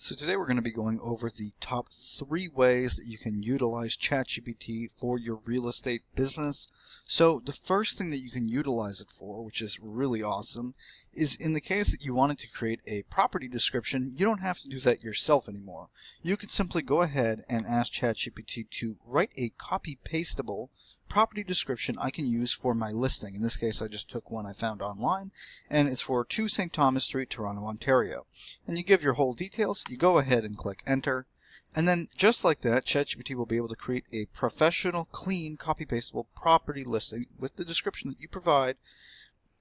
So today we're going to be going over the top 3 ways that you can utilize ChatGPT for your real estate business. So the first thing that you can utilize it for, which is really awesome, is in the case that you wanted to create a property description, you don't have to do that yourself anymore. You can simply go ahead and ask ChatGPT to write a copy-pastable property description I can use for my listing. In this case, I just took one I found online, and it's for 2 St. Thomas Street, Toronto, Ontario. And you give your whole details, you go ahead and click enter, and then just like that, ChatGPT will be able to create a professional, clean, copy-pastable property listing with the description that you provide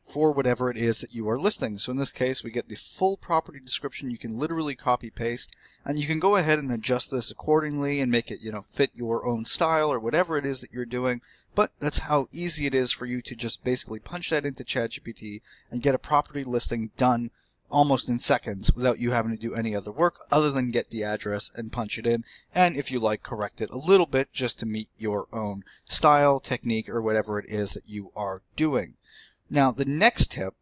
for whatever it is that you are listing. So in this case, we get the full property description. You can literally copy paste, and you can go ahead and adjust this accordingly and make it, fit your own style or whatever it is that you're doing. But that's how easy it is for you to just basically punch that into ChatGPT and get a property listing done almost in seconds without you having to do any other work other than get the address and punch it in, and if you like, correct it a little bit just to meet your own style, technique, or whatever it is that you are doing. Now, the next tip,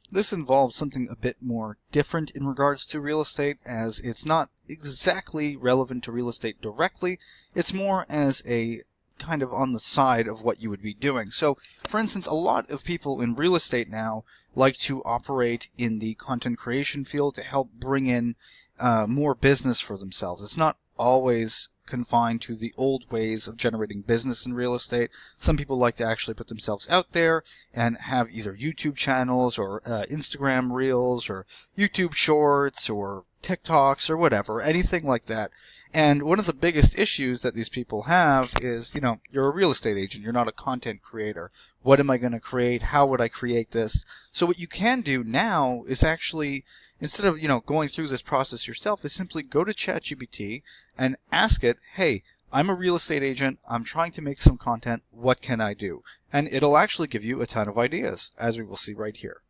this involves something a bit more different in regards to real estate, as it's not exactly relevant to real estate directly. It's more as a kind of on the side of what you would be doing. So, for instance, a lot of people in real estate now like to operate in the content creation field to help bring in more business for themselves. It's not always confined to the old ways of generating business in real estate. Some people like to actually put themselves out there and have either YouTube channels or Instagram Reels or YouTube Shorts or TikToks or whatever, anything like that. And one of the biggest issues that these people have is, you're a real estate agent, you're not a content creator. What am I going to create? How would I create this? So what you can do now is actually, instead of, going through this process yourself, is simply go to ChatGPT and ask it, hey, I'm a real estate agent, I'm trying to make some content, what can I do? And it'll actually give you a ton of ideas, as we will see right here.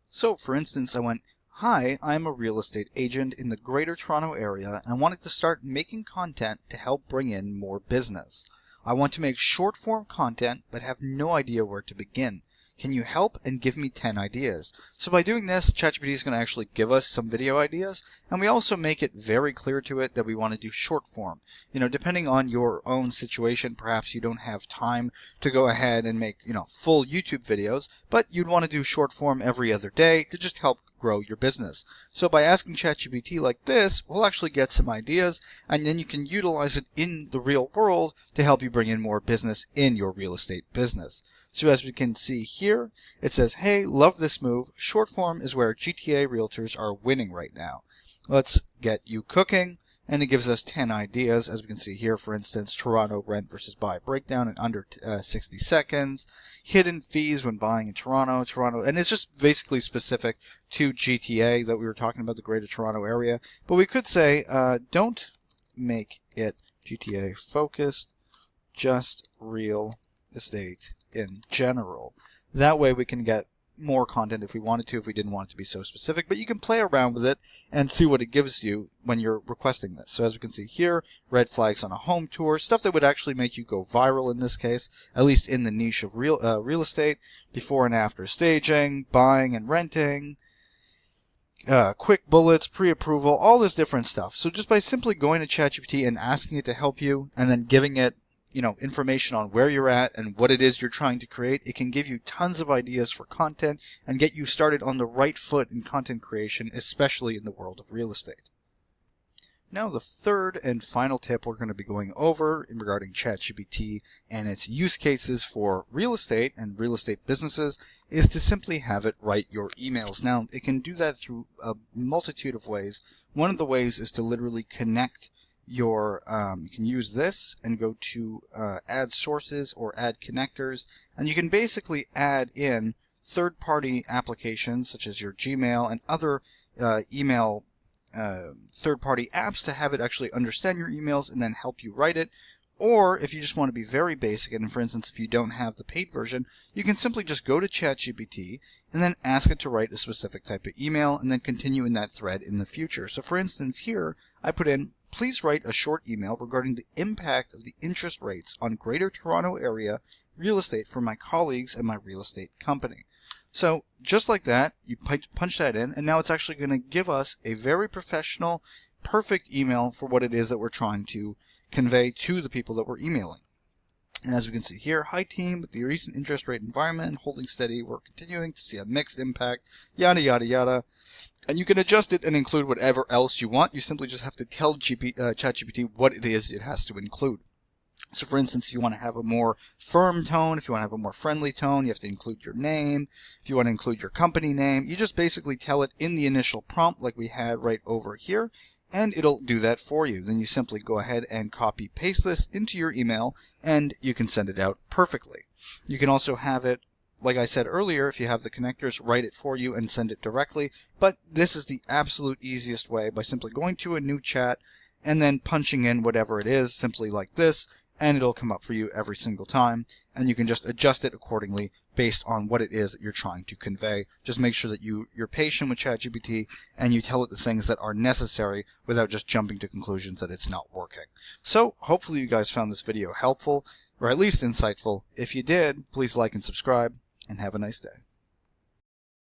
So, for instance, I went, hi, I'm a real estate agent in the Greater Toronto Area and wanted to start making content to help bring in more business. I want to make short-form content but have no idea where to begin. Can you help and give me 10 ideas? So by doing this, ChatGPT is going to actually give us some video ideas, and we also make it very clear to it that we want to do short form. Depending on your own situation, perhaps you don't have time to go ahead and make, full YouTube videos, but you'd want to do short form every other day to just help grow your business. So by asking ChatGPT like this, we'll actually get some ideas, and then you can utilize it in the real world to help you bring in more business in your real estate business. So as we can see here, it says, hey, love this move. Short form is where GTA realtors are winning right now. Let's get you cooking. And it gives us 10 ideas, as we can see here. For instance, Toronto rent versus buy breakdown in under 60 seconds. Hidden fees when buying in Toronto. And it's just basically specific to GTA that we were talking about, the Greater Toronto Area. But we could say, don't make it GTA focused, just real estate in general. That way we can get more content if we wanted to, if we didn't want it to be so specific, but you can play around with it and see what it gives you when you're requesting this. So as we can see here, red flags on a home tour, stuff that would actually make you go viral in this case, at least in the niche of real estate, before and after staging, buying and renting, quick bullets, pre-approval, all this different stuff. So just by simply going to ChatGPT and asking it to help you, and then giving it information on where you're at and what it is you're trying to create, it can give you tons of ideas for content and get you started on the right foot in content creation, especially in the world of real estate. Now, the third and final tip we're going to be going over regarding ChatGPT and its use cases for real estate and real estate businesses is to simply have it write your emails. Now, it can do that through a multitude of ways. One of the ways is to literally connect you can use this and go to add sources or add connectors, and you can basically add in third-party applications such as your Gmail and other email third-party apps to have it actually understand your emails and then help you write it. Or if you just want to be very basic, and for instance, if you don't have the paid version, you can simply just go to ChatGPT and then ask it to write a specific type of email and then continue in that thread in the future. So for instance, here I put in, please write a short email regarding the impact of the interest rates on Greater Toronto Area real estate for my colleagues and my real estate company. So just like that, you punch that in, and now it's actually going to give us a very professional, perfect email for what it is that we're trying to convey to the people that we're emailing. And as we can see here, hi team, with the recent interest rate environment holding steady, we're continuing to see a mixed impact, yada yada yada. And you can adjust it and include whatever else you want. You simply just have to tell ChatGPT what it is it has to include. So for instance, if you want to have a more firm tone, if you want to have a more friendly tone, you have to include your name. If you want to include your company name, you just basically tell it in the initial prompt like we had right over here, and it'll do that for you. Then you simply go ahead and copy paste this into your email, and you can send it out perfectly. You can also have it, like I said earlier, if you have the connectors, write it for you and send it directly. But this is the absolute easiest way, by simply going to a new chat and then punching in whatever it is, simply like this, and it'll come up for you every single time, and you can just adjust it accordingly based on what it is that you're trying to convey. Just make sure that you're patient with ChatGPT and you tell it the things that are necessary without just jumping to conclusions that it's not working. So hopefully you guys found this video helpful, or at least insightful. If you did, please like and subscribe, and have a nice day.